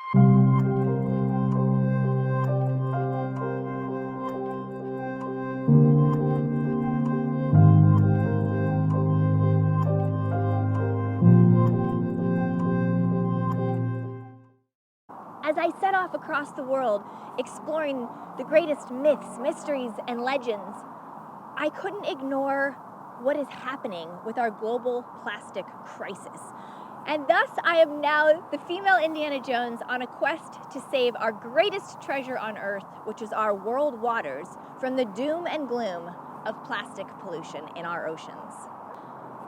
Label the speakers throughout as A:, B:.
A: As I set off across the world, exploring the greatest myths, mysteries, and legends, I couldn't ignore what is happening with our global plastic crisis. And thus, I am now the female Indiana Jones on a quest to save our greatest treasure on Earth, which is our world waters, from the doom and gloom of plastic pollution in our oceans.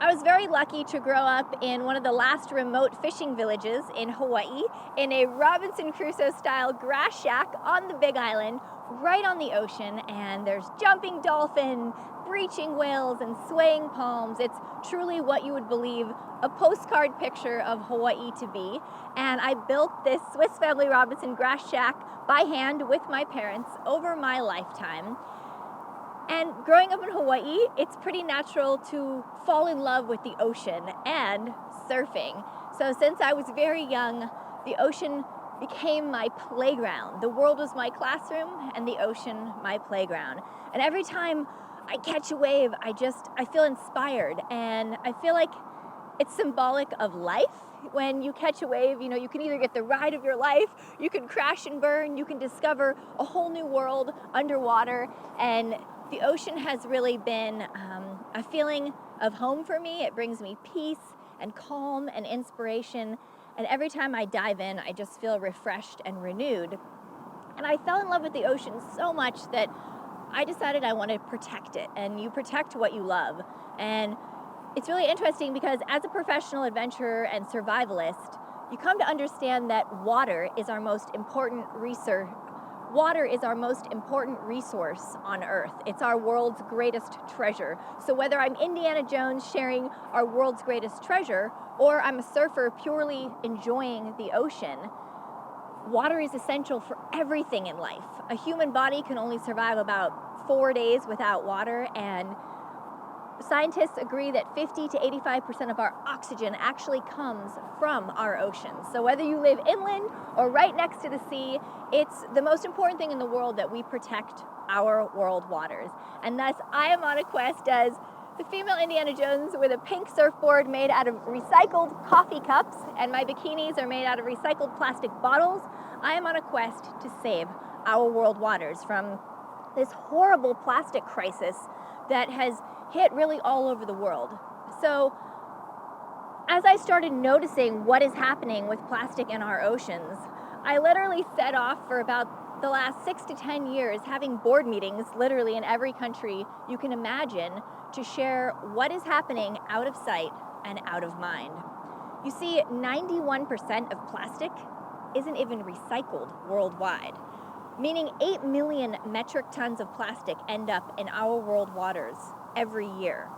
A: I was very lucky to grow up in one of the last remote fishing villages in Hawaii, in a Robinson Crusoe-style grass shack on the Big Island, right on the ocean, and there's jumping dolphin, breaching whales, and swaying palms. It's truly what you would believe a postcard picture of Hawaii to be. And I built this Swiss Family Robinson grass shack by hand with my parents over my lifetime. And growing up in Hawaii, it's pretty natural to fall in love with the ocean and surfing. So since I was very young, the ocean became my playground. The world was my classroom and the ocean my playground. And every time I catch a wave, I feel inspired, and I feel like it's symbolic of life. When you catch a wave, you can either get the ride of your life, you can crash and burn, you can discover a whole new world underwater, and the ocean has really been a feeling of home for me. It brings me peace and calm and inspiration. And every time I dive in, I just feel refreshed and renewed. And I fell in love with the ocean so much that I decided I want to protect it. And you protect what you love. And it's really interesting because as a professional adventurer and survivalist, you come to understand that water is our most important resource on Earth. It's our world's greatest treasure. So whether I'm Indiana Jones sharing our world's greatest treasure, or I'm a surfer purely enjoying the ocean, water is essential for everything in life. A human body can only survive about 4 days without water, and scientists agree that 50 to 85% of our oxygen actually comes from our oceans. So whether you live inland or right next to the sea, it's the most important thing in the world that we protect our world waters. And thus, I am on a quest as the female Indiana Jones with a pink surfboard made out of recycled coffee cups, and my bikinis are made out of recycled plastic bottles. I am on a quest to save our world waters from this horrible plastic crisis that has hit really all over the world. So as I started noticing what is happening with plastic in our oceans, I literally set off for about the last 6 to 10 years having board meetings literally in every country you can imagine to share what is happening out of sight and out of mind. You see, 91% of plastic isn't even recycled worldwide, meaning 8 million metric tons of plastic end up in our world waters every year.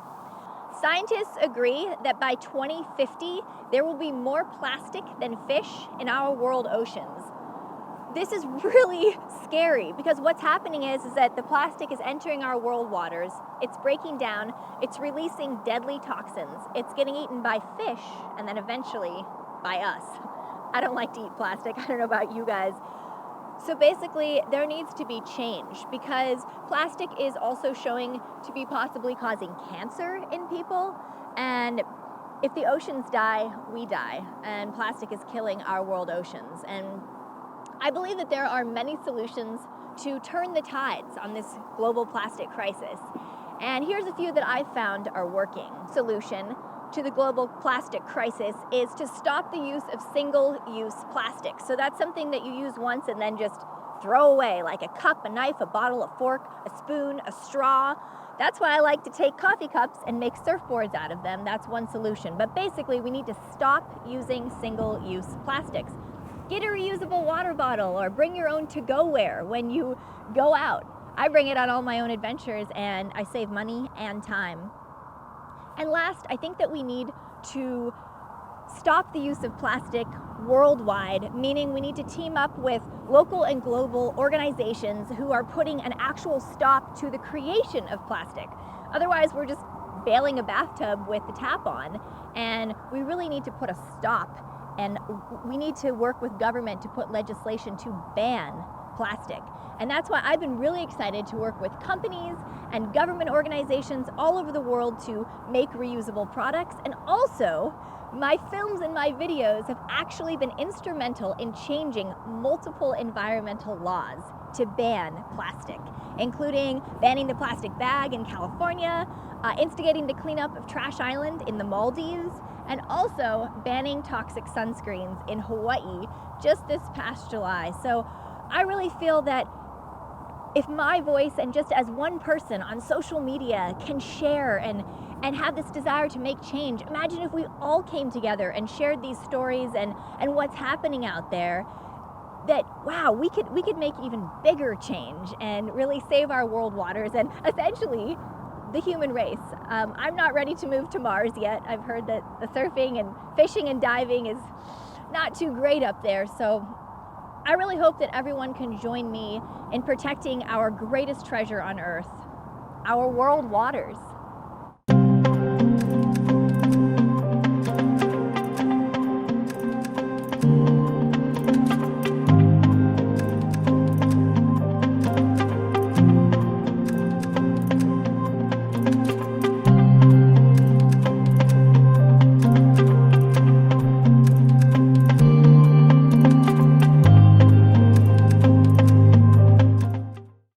A: Scientists agree that by 2050, there will be more plastic than fish in our world oceans. This is really scary because what's happening is that the plastic is entering our world waters, it's breaking down, it's releasing deadly toxins, it's getting eaten by fish, and then eventually by us. I don't like to eat plastic, I don't know about you guys. So basically, there needs to be change because plastic is also showing to be possibly causing cancer in people. And if the oceans die, we die. And plastic is killing our world oceans. And I believe that there are many solutions to turn the tides on this global plastic crisis. And here's a few that I've found are working. Solution to the global plastic crisis is to stop the use of single-use plastic. So that's something that you use once and then just throw away, like a cup, a knife, a bottle, a fork, a spoon, a straw. That's why I like to take coffee cups and make surfboards out of them. That's one solution. But basically, we need to stop using single-use plastics. Get a reusable water bottle or bring your own to-go-ware when you go out. I bring it on all my own adventures and I save money and time. And last, I think that we need to stop the use of plastic worldwide, meaning we need to team up with local and global organizations who are putting an actual stop to the creation of plastic. Otherwise, we're just bailing a bathtub with the tap on, and we really need to put a stop And we need to work with government to put legislation to ban plastic. And that's why I've been really excited to work with companies and government organizations all over the world to make reusable products. And also, my films and my videos have actually been instrumental in changing multiple environmental laws to ban plastic, including banning the plastic bag in California, instigating the cleanup of Trash Island in the Maldives, and also banning toxic sunscreens in Hawaii just this past July. So I really feel that if my voice and just as one person on social media can share and have this desire to make change, imagine if we all came together and shared these stories and what's happening out there, that wow, we could make even bigger change and really save our world waters and essentially the human race. I'm not ready to move to Mars yet. I've heard that the surfing and fishing and diving is not too great up there, so I really hope that everyone can join me in protecting our greatest treasure on Earth, our world waters.